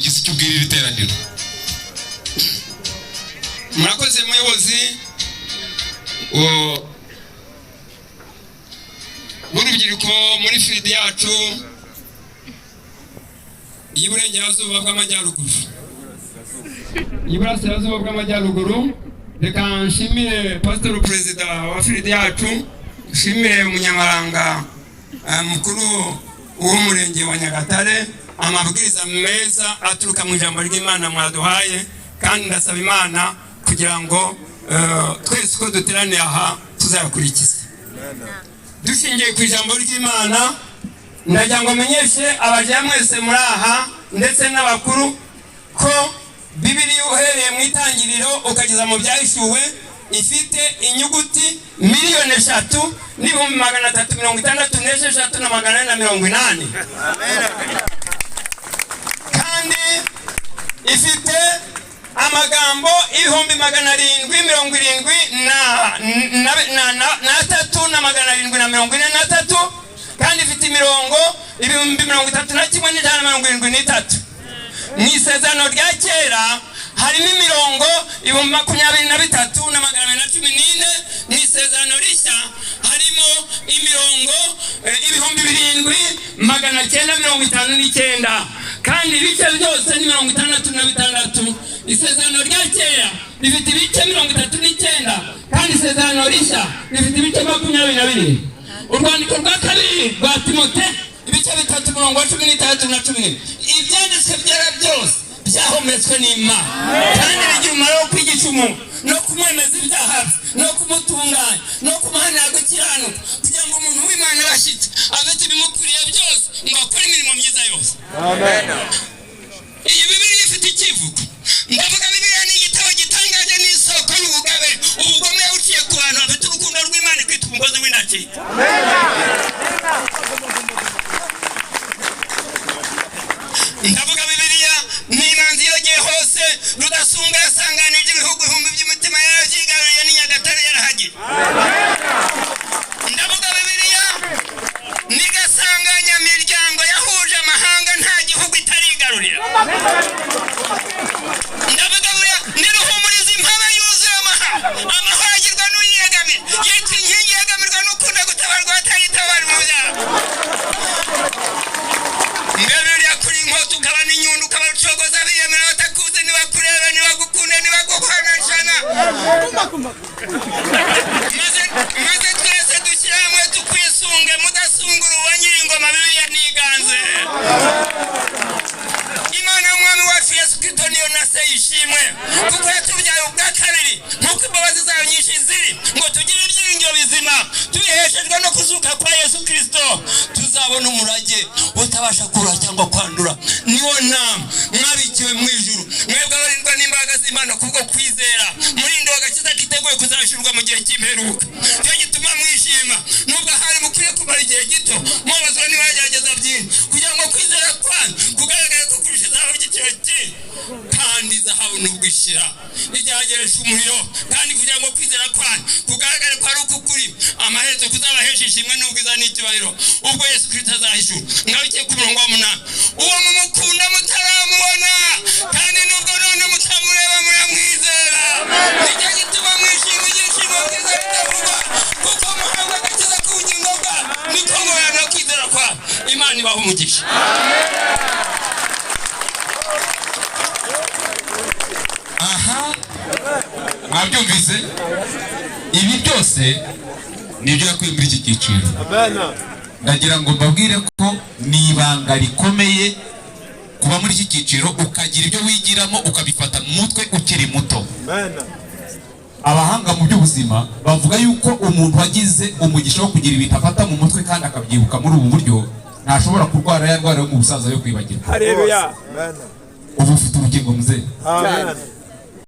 gisi cyubwirira iteraniro. Murakoze muyobozi urubyiruko muri firidi yacu y'Iburengerazuba bw'Amajyaruguru. Y'Iburasirazuba bw'Amajyaruguru. Reka nshimire Pastor Perezida wa firidi yacu, nshimire umunyamabanga mukuru w'umurenge wa Nyagatare, amabwiriza meza aturuka mu ijambo ry'Imana mwaduhaye, kandi ndasaba Imana kugira ngo twese ko duteraniye aha tuzayakurikiza. Dushingiye ku ijambo ry'Imana, ndagira ngo menyeshe abaje mwese muri aha ndetse n'abakuru ko Bibiliya uhereye mu itangiriro ukageza mu byahishuwe ifite inyuguti 3,366,480. kandi ifite amagambo 773,743 kandi ifite imirongo 31,173. mu isezerano rya kera harimo imirongo 23,214. mu isezerano rishya harimo imirongo 7,959 kandi ibice byose ni 66. isezerano rya kera rifite ibice 39 kandi isezerano rishya rifite ibice 22. urwandiko rwa kabiri rwa Timote ibice 3 murongo 13 na 10. ibyanditswe byera byose byahometswe n'Imana kandi bigira umumaro wo kwigisha umuntu no kumwemeza ibyaha no kumutunganya no kumuhanira gukiranuka kugira ngo umuntu w'Imana abashitse afite ibimukuriye byose ngo akore imirimo myiza yose. Amen. iyi Bibiliya ifite ikivugo. ndavuga Bibiliya ni igitabo gitangaje n'isoko y'ubugabe ubugome uciye ku bantu bafite urukundo rw'Imana kwita umugozi w'intoki. ndavuga Bibiliya ni imanzi yogeye hose rudasumbwa yasanganije ibihugu ibihumbi by'imitima yarabyigaruriye ni Nyagatare yarahagiye. ndavuga Bibiliya ni gasanganya miryango yahuje amahanga nta gihugu itarigarurira. ndavuga Bibiliya ni ruhumuriza impaba yuzuye amahagirwa n'uyiyegamira yitwa inkingi yegamirwa n'ukunda gutabarwa ataritabara mu byaha. Bibiliya kuri inkota ukaba n'inyundo ukaba ucogoza biyemera batakuze nibakurebe nibagukunda nibaguhanashana. maze twese dushyira hamwe tukwisunge mudasungura uwa Nyiringoma. Bibiliya niganze. Imana y'Umwami wacu Yesu Kristo niyo nase yishimwe kuko yatubyaye ubwa kabiri nk'uko imbabazi zayo nyinshi ziri ngo tugire ibyiringiro bizima tubiheshejwe no kuzuka kwa Yesu Kristo tuzabona umurage utabasha kubura cyangwa kwandura. niwo nama mwabikiwe mu ijuru mwebwe abarindwa n'imbaraga z'Imana kubwo kwizera murinde agakiza kiteguye kuzashirwa mu gihe cy'imperuka. cyo gituma mwishima nubwo hari mukwiye kumara igihe gito mubazwa n'ibagerageza byinshi kugira ngo kwizera kwanyu kugaragare ko kurusha izahabu ry'igiciro cyinshi kandi zahabu nubwo ishira igerageresha umuriro kandi kugira ngo kwizera kwanyu kugaragare ko ari ukukuri amaherezo kuzabahesha ishimwe n'ubwiza n'icyubahiro ubwo Yesu Kristo azahishura. ngabikiye ku murongo wa 8 uwo mumukunda mutaramubona kandi nubwo none mutamureba muramwizera. nicyo gituma mwishima igishimo bwiza bitavugwa kuko muhabwa agakiza k'ubugingo bwa niko mubona kwizera kwa Imana ibaha umugisha. Aha mwabyumvise ibi byose nibyo yakuye muri iki cyiciro. ndagira ngo mbabwire ko ni ibanga rikomeye kuba muri iki cyiciro ukagira ibyo wigiramo ukabifata mu mutwe ukiri muto. abahanga mu by'ubuzima bavuga yuko umuntu wagize umugisha wo kugira ibintu afata mu mutwe kandi akabyibuka muri ubu buryo ntashobora kurwara ya ndwara yo mu busaza yo kwibagirwa. Haleluya. ubu ufite urugingo muzee. Amen.